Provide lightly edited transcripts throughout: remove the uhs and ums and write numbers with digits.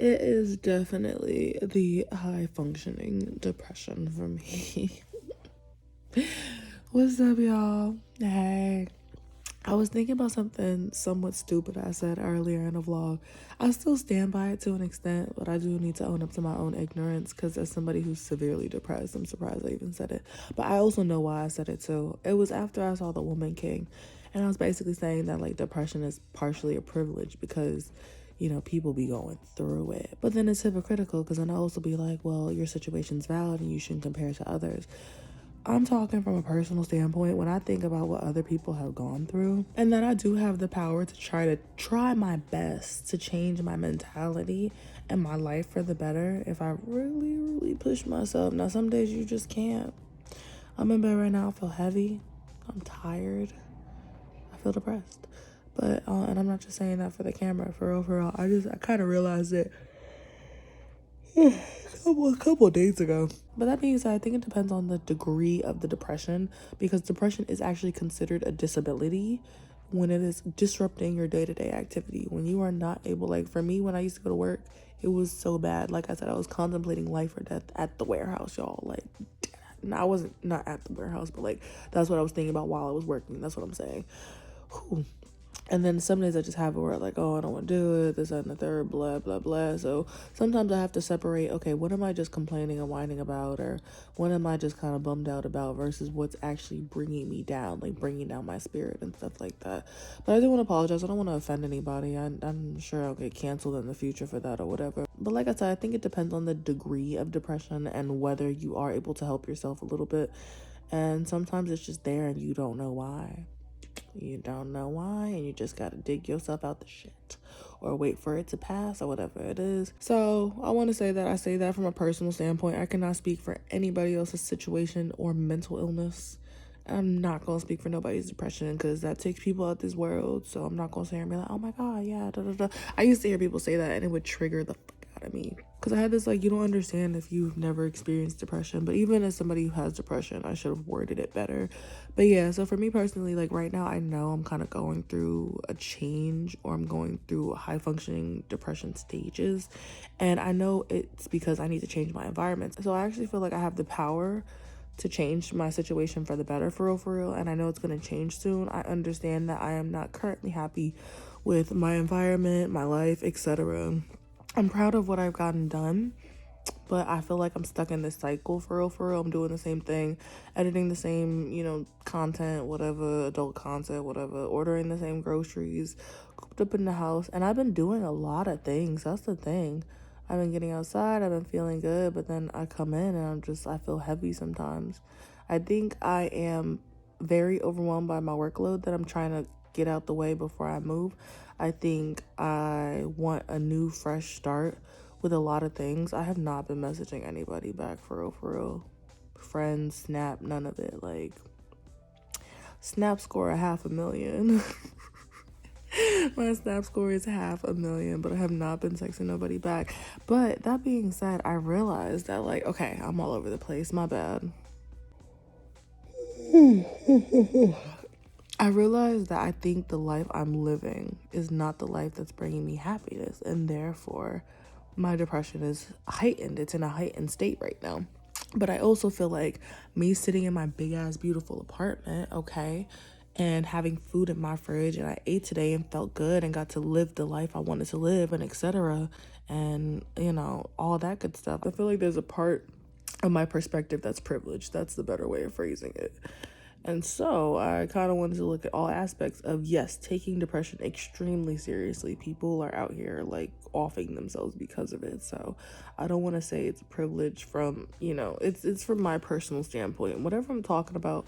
It is definitely the high functioning depression for me. What's up, y'all? Hey. I was thinking about something somewhat stupid I said earlier in the vlog. I still stand by it to an extent, but I do need to own up to my own ignorance because as somebody who's severely depressed, I'm surprised I even said it. But I also know why I said it too. It was after I saw The Woman King, and I was basically saying that like depression is partially a privilege because people be going through it. But then it's hypocritical because then I also be like, well, your situation's valid and you shouldn't compare to others. I'm talking from a personal standpoint when I think about what other people have gone through, and that I do have the power to try my best to change my mentality and my life for the better if I really, really push myself. Now, some days you just can't. I'm in bed right now. I feel heavy. I'm tired. I feel depressed. But, and I'm not just saying that for the camera, for real. I kind of realized it a couple of days ago. But that being said, I think it depends on the degree of the depression because depression is actually considered a disability when it is disrupting your day-to-day activity. When you are not able, like for me, when I used to go to work, it was so bad. Like I said, I was contemplating life or death at the warehouse, y'all. Like, no, I wasn't not at the warehouse, but like that's what I was thinking about while I was working. That's what I'm saying. Whew. And then some days I just have it where like, oh, I don't want to do it, this, that, and the third, blah, blah, blah. So sometimes I have to separate, okay, what am I just complaining and whining about? Or what am I just kind of bummed out about versus what's actually bringing me down, like bringing down my spirit and stuff like that. But I do want to apologize. I don't want to offend anybody. I'm sure I'll get canceled in the future for that or whatever. But like I said, I think it depends on the degree of depression and whether you are able to help yourself a little bit. And sometimes it's just there and you don't know why. You don't know why, and you just gotta dig yourself out the shit or wait for it to pass or whatever it is. So I want to say that I say that from a personal standpoint. I cannot speak for anybody else's situation or mental illness. I'm not gonna speak for nobody's depression because that takes people out this world. So I'm not gonna sit here and be like, oh my god, yeah, da da da. I used to hear people say that and it would trigger the fuck out of me because I had this like, you don't understand if you've never experienced depression. But even as somebody who has depression, I should have worded it better. But yeah, so for me personally, like right now I know I'm kind of going through a change, or I'm going through high functioning depression stages, and I know it's because I need to change my environment. So I actually feel like I have the power to change my situation for the better, for real, and I know it's going to change soon. I understand that I am not currently happy with my environment, my life, etc. I'm proud of what I've gotten done, but I feel like I'm stuck in this cycle, for real. I'm doing the same thing, editing the same, content, whatever, adult content, whatever, ordering the same groceries, cooped up in the house. And I've been doing a lot of things. That's the thing. I've been getting outside, I've been feeling good, but then I come in and I feel heavy sometimes. I think I am very overwhelmed by my workload that I'm trying to get out the way before I move. I think I want a new, fresh start with a lot of things. I have not been messaging anybody back, for real. Friends, Snap, none of it. Like, Snap score 500,000. My Snap score is 500,000, but I have not been texting nobody back. But that being said, I realized that, like, okay, I'm all over the place. My bad. I realized that I think the life I'm living is not the life that's bringing me happiness, and therefore my depression is heightened. It's in a heightened state right now. But I also feel like me sitting in my big ass beautiful apartment, okay, and having food in my fridge, and I ate today and felt good and got to live the life I wanted to live, and etc. And all that good stuff. I feel like there's a part of my perspective that's privileged. That's the better way of phrasing it. And so I kind of wanted to look at all aspects of, yes, taking depression extremely seriously. People are out here like offing themselves because of it. So I don't want to say it's a privilege from, it's from my personal standpoint. Whatever I'm talking about,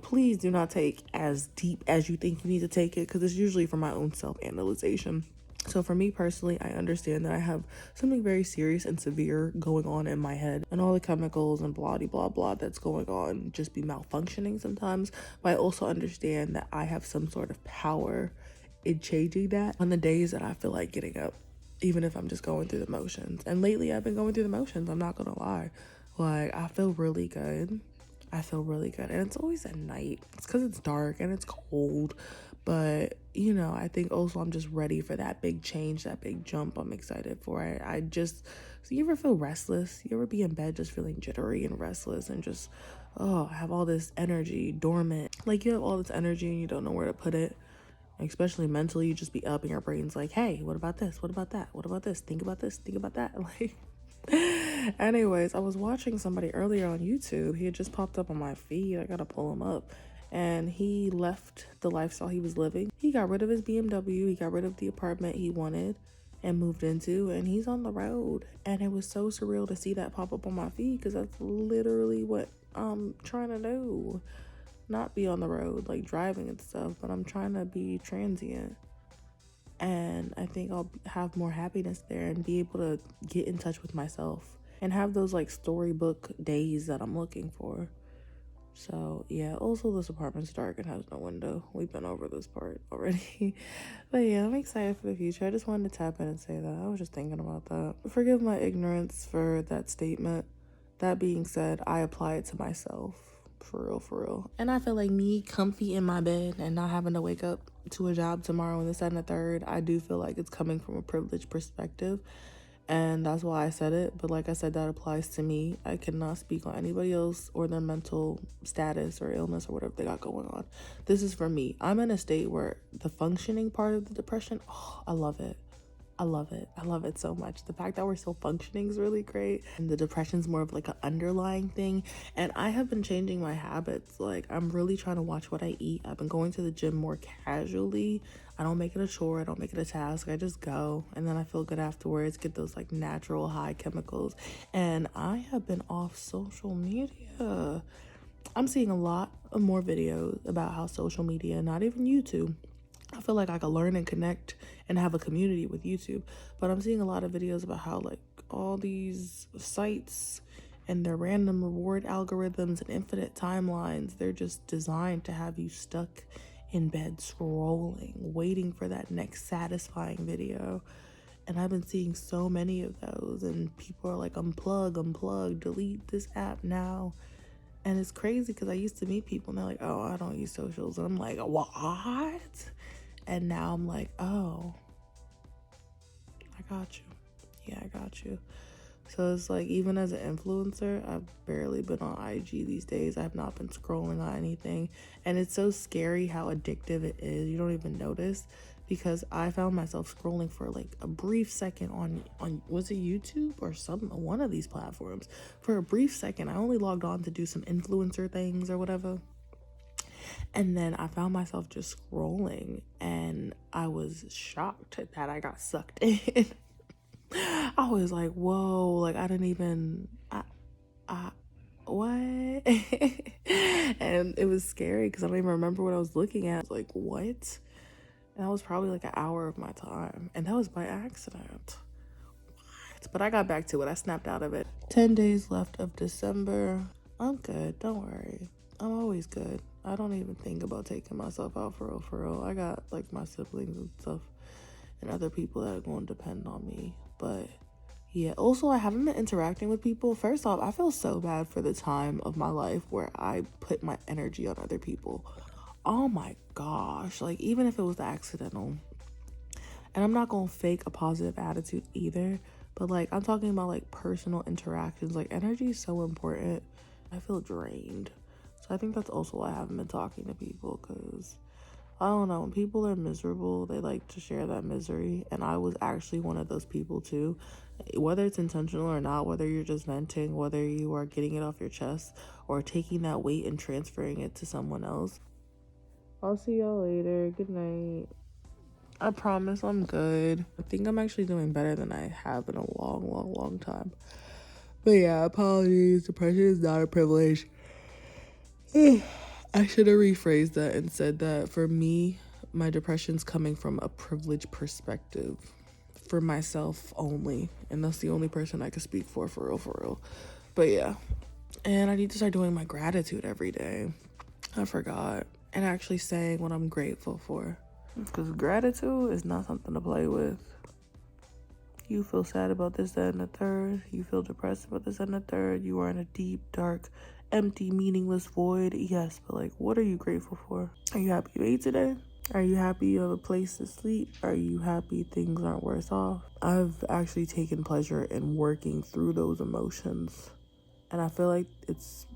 please do not take as deep as you think you need to take it, because it's usually for my own self-analyzation. So for me personally, I understand that I have something very serious and severe going on in my head, and all the chemicals and blah blah blah that's going on just be malfunctioning sometimes. But I also understand that I have some sort of power in changing that on the days that I feel like getting up, even if I'm just going through the motions. And lately I've been going through the motions, I'm not gonna lie. Like, I feel really good. And it's always at night. It's because it's dark and it's cold. But, you know, I think also I'm just ready for that big change, that big jump I'm excited for. I just, so you ever feel restless? You ever be in bed just feeling jittery and restless and just, oh, have all this energy dormant? Like you have all this energy and you don't know where to put it. Especially mentally, you just be up and your brain's like, hey, what about this? What about that? What about this? Think about this. Think about that. Like, anyways, I was watching somebody earlier on YouTube. He had just popped up on my feed. I gotta pull him up. And he left the lifestyle he was living. He got rid of his BMW. He got rid of the apartment he wanted and moved into. And he's on the road. And it was so surreal to see that pop up on my feed because that's literally what I'm trying to do. Not be on the road, like driving and stuff, but I'm trying to be transient. And I think I'll have more happiness there and be able to get in touch with myself and have those like storybook days that I'm looking for. So yeah, also this apartment's dark and has no window. We've been over this part already. But yeah, I'm excited for the future. I just wanted to tap in and say that. I was just thinking about that. Forgive my ignorance for that statement. That being said, I apply it to myself. For real, for real. And I feel like me comfy in my bed and not having to wake up to a job tomorrow and this, that, and the third, I do feel like it's coming from a privileged perspective. And that's why I said it. But like I said, that applies to me. I cannot speak on anybody else or their mental status or illness or whatever they got going on. This is for me. I'm in a state where the functioning part of the depression, oh, I love it. I love it. I love it so much. The fact that we're still functioning is really great. And the depression's more of like an underlying thing. And I have been changing my habits. Like, I'm really trying to watch what I eat. I've been going to the gym more casually. I don't make it a chore. I don't make it a task. I just go. And then I feel good afterwards, get those like natural high chemicals. And I have been off social media. I'm seeing a lot of more videos about how social media, not even YouTube, I feel like I could learn and connect and have a community with YouTube. But I'm seeing a lot of videos about how like all these sites and their random reward algorithms and infinite timelines, they're just designed to have you stuck in bed scrolling, waiting for that next satisfying video. And I've been seeing so many of those and people are like, unplug, delete this app now. And it's crazy because I used to meet people and they're like, oh, I don't use socials. And I'm like, what? And now I'm like, oh, I got you. Yeah, I got you. So it's like, even as an influencer, I've barely been on IG these days. I have not been scrolling on anything. And it's so scary how addictive it is. You don't even notice, because I found myself scrolling for like a brief second on was it YouTube or one of these platforms. For a brief second, I only logged on to do some influencer things or whatever. And then I found myself just scrolling and I was shocked that I got sucked in. I was like, whoa, like I didn't even, what? And it was scary because I don't even remember what I was looking at. I was like, what? And that was probably like an hour of my time. And that was by accident. What? But I got back to it. I snapped out of it. 10 days left of December. I'm good. Don't worry. I'm always good. I don't even think about taking myself out for real. I got like my siblings and stuff and other people that are going to depend on me. But yeah, also I haven't been interacting with people. First off, I feel so bad for the time of my life where I put my energy on other people. Oh my gosh, like even if it was accidental. And I'm not gonna fake a positive attitude either, but like I'm talking about like personal interactions. Like energy is so important. I feel drained. So I think that's also why I haven't been talking to people, because I don't know, when people are miserable, they like to share that misery. And I was actually one of those people too. Whether it's intentional or not, whether you're just venting, whether you are getting it off your chest or taking that weight and transferring it to someone else. I'll see y'all later. Good night. I promise I'm good. I think I'm actually doing better than I have in a long time. But yeah, apologies. Depression is not a privilege. I should have rephrased that and said that for me, my depression's coming from a privileged perspective for myself only. And that's the only person I can speak for real. But yeah. And I need to start doing my gratitude every day. I forgot. And actually saying what I'm grateful for. Because gratitude is not something to play with. You feel sad about this, that, and the third. You feel depressed about this, and the third. You are in a deep, dark, empty, meaningless void. Yes, but like, what are you grateful for? Are you happy you ate today? Are you happy you have a place to sleep? Are you happy things aren't worse off? I've actually taken pleasure in working through those emotions, and I feel like it's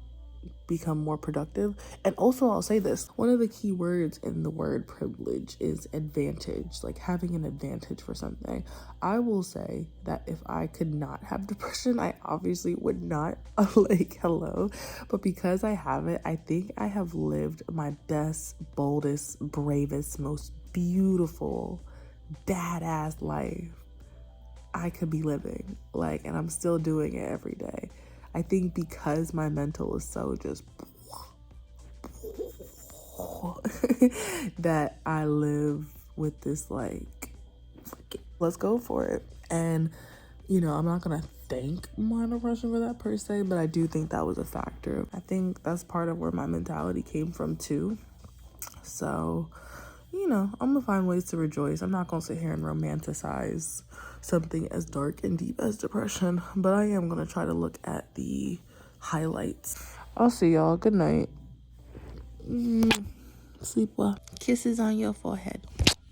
become more productive. And also, I'll say this, one of the key words in the word privilege is advantage, like having an advantage for something. I will say that if I could not have depression, I obviously would not, like, hello, but because I have it, I think I have lived my best, boldest, bravest, most beautiful, badass life I could be living, like, and I'm still doing it every day. I think because my mental is so just that I live with this, like, let's go for it. And, you know, I'm not gonna thank my depression for that per se, but I do think that was a factor. I think that's part of where my mentality came from too. So, you know, I'm gonna find ways to rejoice. I'm not gonna sit here and romanticize something as dark and deep as depression, but I am gonna try to look at the highlights. I'll see y'all. Good night. Sleep well. Kisses on your forehead.